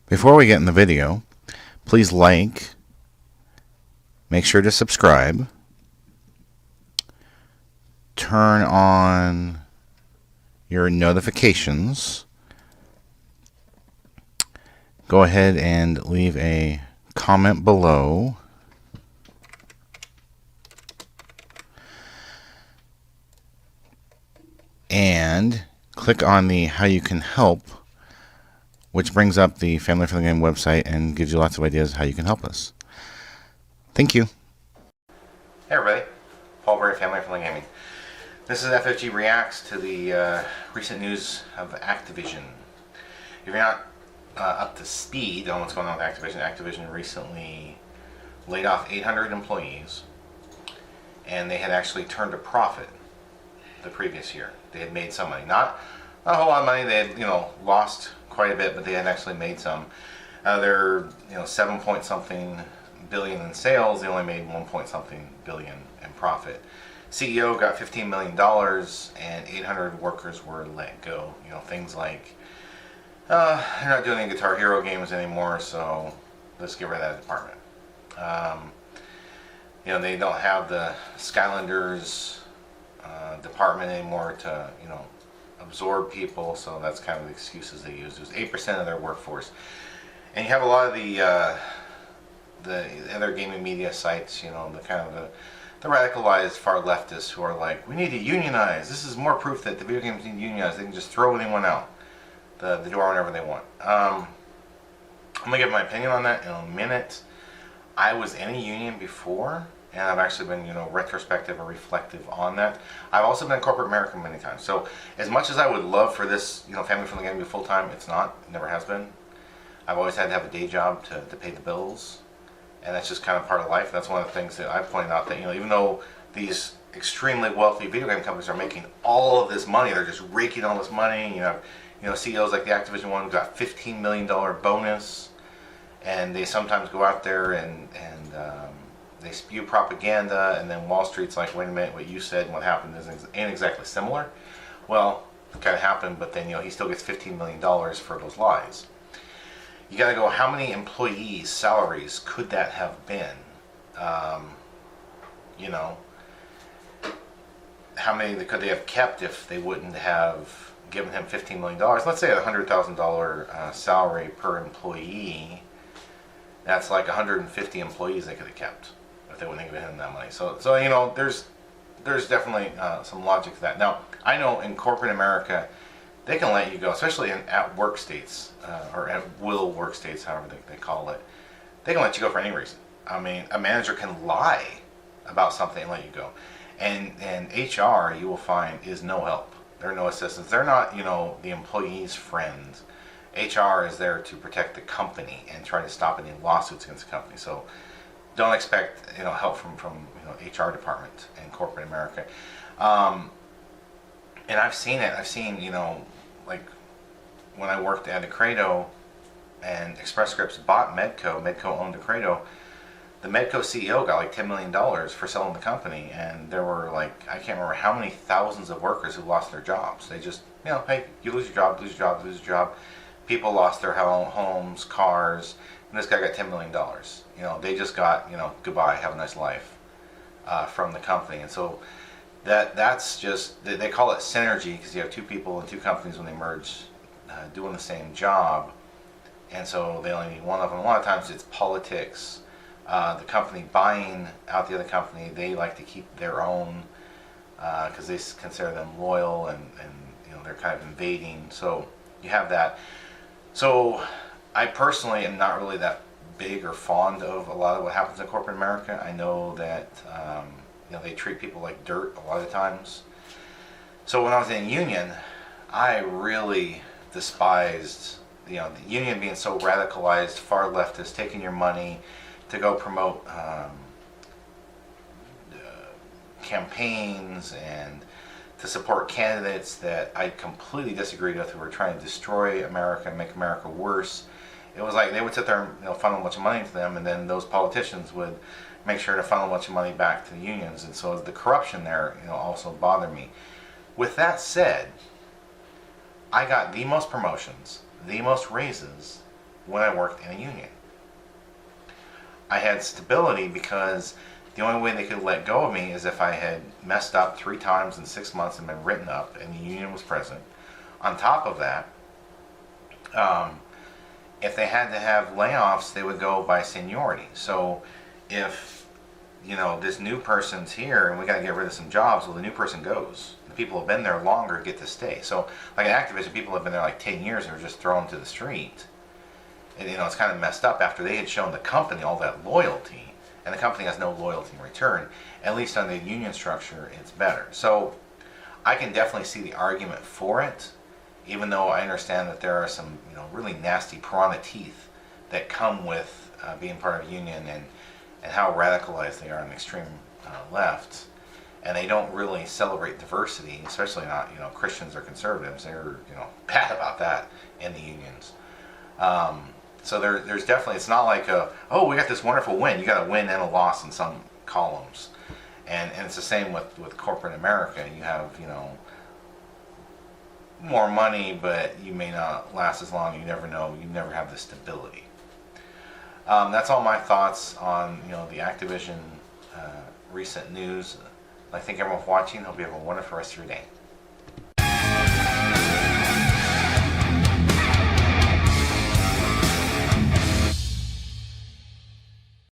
Before we get in the video, please like, make sure to subscribe, turn on your notifications, go ahead and leave a comment below, and click on the how you can help, which brings up the Family Friendly Game website and gives you lots of ideas how you can help us. Thank you. Hey everybody, Paul Berry, Family Friendly Gaming. This is FFG Reacts to the recent news of Activision. If you're not up to speed on what's going on with Activision, Activision recently laid off 800 employees, and they had actually turned a profit the previous year. They had made some money, not a whole lot of money. They had, lost quite a bit, but they had actually made some. They're 7 point something billion in sales. They only made 1 point something billion in profit. CEO got $15 million, and 800 workers were let go. Things like they're not doing any Guitar Hero games anymore, so let's get rid of that department. They don't have the Skylanders department anymore to absorb people, so that's kind of the excuses they use. It was 8% of their workforce, and you have a lot of the other gaming media sites, the kind of the radicalized far leftists who are like, we need to unionize. This is more proof that the video games need to unionize. They can just throw anyone out the door whenever they want. I'm gonna give my opinion on that in a minute. I was in a union before, and I've actually been, retrospective or reflective on that. I've also been in corporate America many times. So as much as I would love for this, Family Friendly Game to be full-time, it's not. It never has been. I've always had to have a day job to pay the bills, and that's just kind of part of life. That's one of the things that I've pointed out, that, even though these extremely wealthy video game companies are making all of this money, they're just raking all this money. CEOs like the Activision one got $15 million bonus, and they sometimes go out there and they spew propaganda, and then Wall Street's like, wait a minute, what you said and what happened ain't exactly similar. Well, it kind of happened, but then he still gets $15 million for those lies. You got to go, how many employees' salaries could that have been? How many could they have kept if they wouldn't have given him $15 million? Let's say a $100,000 salary per employee. That's like 150 employees they could have kept if they wouldn't have given him that money. So there's definitely some logic to that. Now, I know in corporate America, they can let you go, especially at work states, or at will work states, however they call it. They can let you go for any reason. I mean, a manager can lie about something and let you go. And HR, you will find, is no help. They're no assistance. They're not, the employee's friend. HR is there to protect the company and try to stop any lawsuits against the company. So don't expect, help from HR department in corporate America. And I've seen it. I've seen, like when I worked at Acredo and Express Scripts bought Medco owned Acredo, the Medco CEO got like $10 million for selling the company, and there were like, I can't remember how many thousands of workers who lost their jobs. They just, hey, you lose your job, lose your job, lose your job. People lost their homes, cars, and this guy got $10 million. They just got, goodbye, have a nice life from the company. And so that's just, they call it synergy, because you have two people and two companies when they merge doing the same job, and so they only need one of them. A lot of times it's politics. The company buying out the other company, they like to keep their own because they consider them loyal, and they're kind of invading. So you have that. So I personally am not really that big or fond of a lot of what happens in corporate America. I know that they treat people like dirt a lot of times. So when I was in a union, I really despised the union being so radicalized, far leftist, taking your money to go promote campaigns and to support candidates that I completely disagreed with, who were trying to destroy America and make America worse. It was like they would sit there and funnel a bunch of money to them, and then those politicians would make sure to funnel a bunch of money back to the unions, and so the corruption there also bothered me. With that said, I got the most promotions, the most raises, when I worked in a union. I had stability because the only way they could let go of me is if I had messed up 3 times in 6 months and been written up and the union was present. On top of that, if they had to have layoffs, they would go by seniority. So if, this new person's here and we got to get rid of some jobs, well, the new person goes. The people who have been there longer get to stay. So like at Activsion, people have been there like 10 years and were just thrown to the street. And, it's kind of messed up after they had shown the company all that loyalty, and the company has no loyalty in return. At least on the union structure, it's better. So I can definitely see the argument for it, even though I understand that there are some, really nasty piranha teeth that come with being part of a union, and how radicalized they are on the extreme left. And they don't really celebrate diversity, especially not, Christians or conservatives. They're, bad about that in the unions. So there's definitely, it's not like we got this wonderful win. You got a win and a loss in some columns. And it's the same with corporate America. You have, more money, but you may not last as long. You never know. You never have the stability. That's all my thoughts on, the Activision recent news. I thank everyone for watching. Hope you have a wonderful rest of your day.